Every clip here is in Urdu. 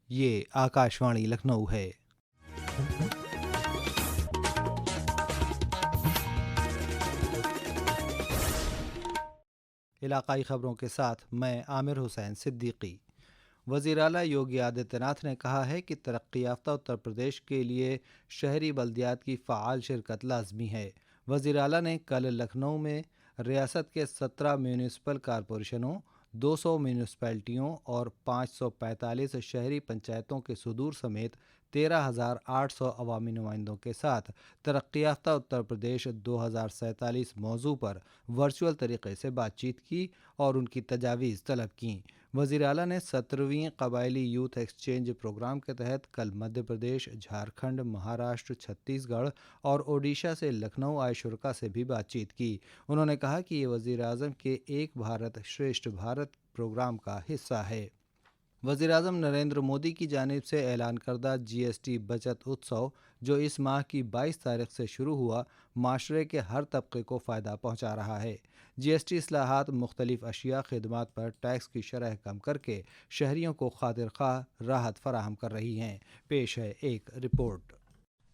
یہ آکاشوانی لکھنؤ ہے۔ علاقائی خبروں کے ساتھ میں عامر حسین صدیقی۔ وزیر اعلیٰ یوگی آدتیہ ناتھ نے کہا ہے کہ ترقی یافتہ اتر پردیش کے لیے شہری بلدیات کی فعال شرکت لازمی ہے۔ وزیر اعلیٰ نے کل لکھنؤ میں ریاست کے 17 میونسپل کارپوریشنوں، 200 میونسپلٹیوں اور 545 شہری پنچایتوں کے صدور سمیت 13,800 عوامی نمائندوں کے ساتھ ترقی یافتہ اتر پردیش 2047 موضوع پر ورچوئل طریقے سے بات چیت کی اور ان کی تجاویز طلب کیں۔ وزیر اعلیٰ نے 17ویں قبائلی یوتھ ایکسچینج پروگرام کے تحت کل مدھیہ پردیش، جھارکھنڈ، مہاراشٹر، چھتیس گڑھ اور اوڈیشہ سے لکھنؤ آئے شرکا سے بھی بات چیت کی۔ انہوں نے کہا کہ یہ وزیر اعظم کے ایک بھارت شریشٹھ بھارت پروگرام کا حصہ ہے۔ وزیر اعظم نریندر مودی کی جانب سے اعلان کردہ جی ایس ٹی بچت اتسو، جو اس ماہ کی 22 تاریخ سے شروع ہوا، معاشرے کے ہر طبقے کو فائدہ پہنچا رہا ہے۔ جی ایس ٹی اصلاحات مختلف اشیاء خدمات پر ٹیکس کی شرح کم کر کے شہریوں کو خاطر خواہ راحت فراہم کر رہی ہیں۔ پیش ہے ایک رپورٹ۔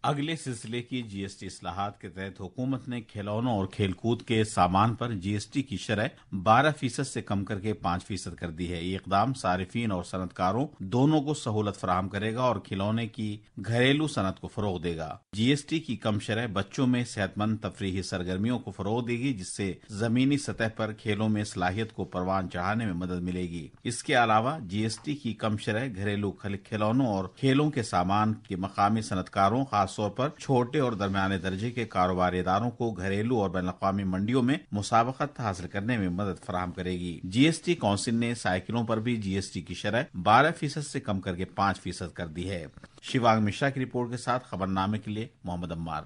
اگلے سلسلے کی جی ایس ٹی اصلاحات کے تحت حکومت نے کھلونوں اور کھیل کود کے سامان پر جی ایس ٹی کی شرح 12% سے کم کر کے 5% کر دی ہے۔ یہ اقدام صارفین اور صنعت کاروں دونوں کو سہولت فراہم کرے گا اور کھلونے کی گھریلو صنعت کو فروغ دے گا۔ جی ایس ٹی کی کم شرح بچوں میں صحت مند تفریحی سرگرمیوں کو فروغ دے گی، جس سے زمینی سطح پر کھیلوں میں صلاحیت کو پروان چڑھانے میں مدد ملے گی۔ اس کے علاوہ جی ایس ٹی کی کم شرح گھریلو کھلونوں اور کھیلوں کے سامان کے مقامی صنعت کاروں، خاص طور پر چھوٹے اور درمیانے درجے کے کاروباری اداروں کو گھریلو اور بین الاقوامی منڈیوں میں مسابقت حاصل کرنے میں مدد فراہم کرے گی۔ جی ایس ٹی کونسل نے سائیکلوں پر بھی جی ایس ٹی کی شرح 12% سے کم کر کے 5% کر دی ہے۔ شیوانگ مشرا کی رپورٹ کے ساتھ خبرنامے کے لیے محمد عمار۔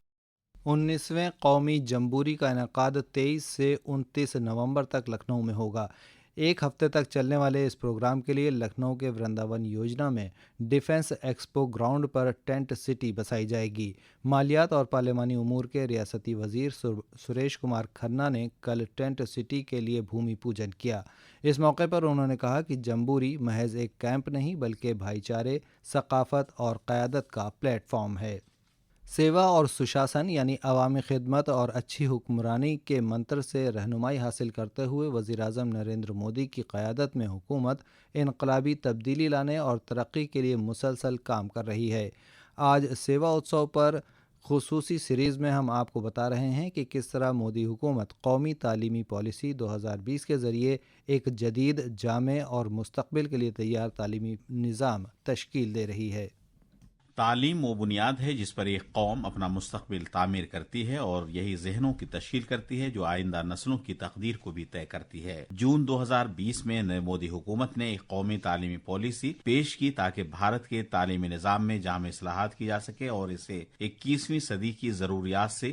19ویں قومی جمبوری کا انعقاد 23 سے 29 نومبر تک لکھنؤ میں ہوگا۔ ایک ہفتے تک چلنے والے اس پروگرام کے لیے لکھنؤ کے ورنداون یوجنا میں ڈیفنس ایکسپو گراؤنڈ پر ٹینٹ سٹی بسائی جائے گی۔ مالیات اور پارلیمانی امور کے ریاستی وزیر سریش کمار کھنہ نے کل ٹینٹ سٹی کے لیے بھومی پوجن کیا۔ اس موقع پر انہوں نے کہا کہ جمبوری محض ایک کیمپ نہیں بلکہ بھائی چارے، ثقافت اور قیادت کا پلیٹ فارم ہے۔ سیوا اور سشاسن یعنی عوامی خدمت اور اچھی حکمرانی کے منتر سے رہنمائی حاصل کرتے ہوئے وزیر اعظم نریندر مودی کی قیادت میں حکومت انقلابی تبدیلی لانے اور ترقی کے لیے مسلسل کام کر رہی ہے۔ آج سیوا اتسو پر خصوصی سیریز میں ہم آپ کو بتا رہے ہیں کہ کس طرح مودی حکومت قومی تعلیمی پالیسی 2020 کے ذریعے ایک جدید، جامع اور مستقبل کے لیے تیار تعلیمی نظام تشکیل دے رہی ہے۔ تعلیم وہ بنیاد ہے جس پر ایک قوم اپنا مستقبل تعمیر کرتی ہے اور یہی ذہنوں کی تشکیل کرتی ہے جو آئندہ نسلوں کی تقدیر کو بھی طے کرتی ہے۔ جون 2020 میں نئی مودی حکومت نے ایک قومی تعلیمی پالیسی پیش کی تاکہ بھارت کے تعلیمی نظام میں جامع اصلاحات کی جا سکے اور اسے 21ویں صدی کی ضروریات سے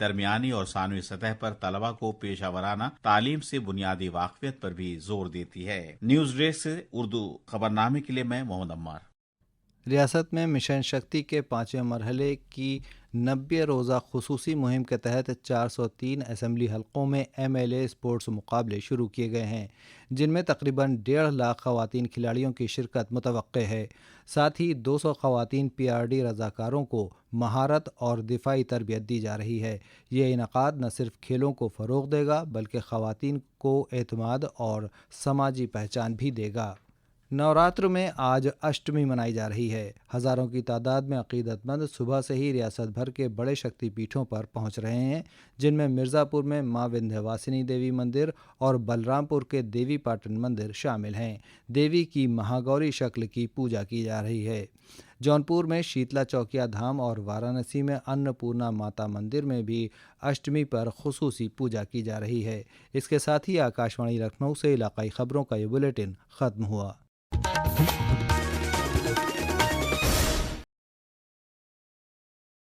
درمیانی اور ثانوی سطح پر طلبہ کو پیشہ ورانہ تعلیم سے بنیادی واقفیت پر بھی زور دیتی ہے۔ نیوز ڈیسک سے اردو خبرنامے کے لیے میں محمد عمار۔ ریاست میں مشن شکتی کے 5ویں مرحلے کی 90 روزہ خصوصی مہم کے تحت 403 اسمبلی حلقوں میں ایم ایل اے اسپورٹس مقابلے شروع کیے گئے ہیں، جن میں تقریباً 1.5 لاکھ خواتین کھلاڑیوں کی شرکت متوقع ہے۔ ساتھ ہی 200 خواتین پی آر ڈی رضاکاروں کو مہارت اور دفاعی تربیت دی جا رہی ہے۔ یہ انعقاد نہ صرف کھیلوں کو فروغ دے گا بلکہ خواتین کو اعتماد اور سماجی پہچان بھی دے گا۔ نوراتر میں آج اشٹمی منائی جا رہی ہے۔ ہزاروں کی تعداد میں عقیدت مند صبح سے ہی ریاست بھر کے بڑے شکتی پیٹھوں پر پہنچ رہے ہیں، جن میں مرزا پور میں ماں وندھیہ واسنی دیوی مندر اور بلرام پور کے دیوی پاٹن مندر شامل ہیں۔ دیوی کی مہاگوری شکل کی پوجا کی جا رہی ہے۔ جونپور میں شیتلا چوکیا دھام اور وارانسی میں انپورنا ماتا مندر میں بھی اشٹمی پر خصوصی پوجا کی جا رہی ہے۔ اس کے ساتھ ہی آکاشوانی لکھنؤ سے علاقائی خبروں کا یہ بلیٹن ختم ہوا۔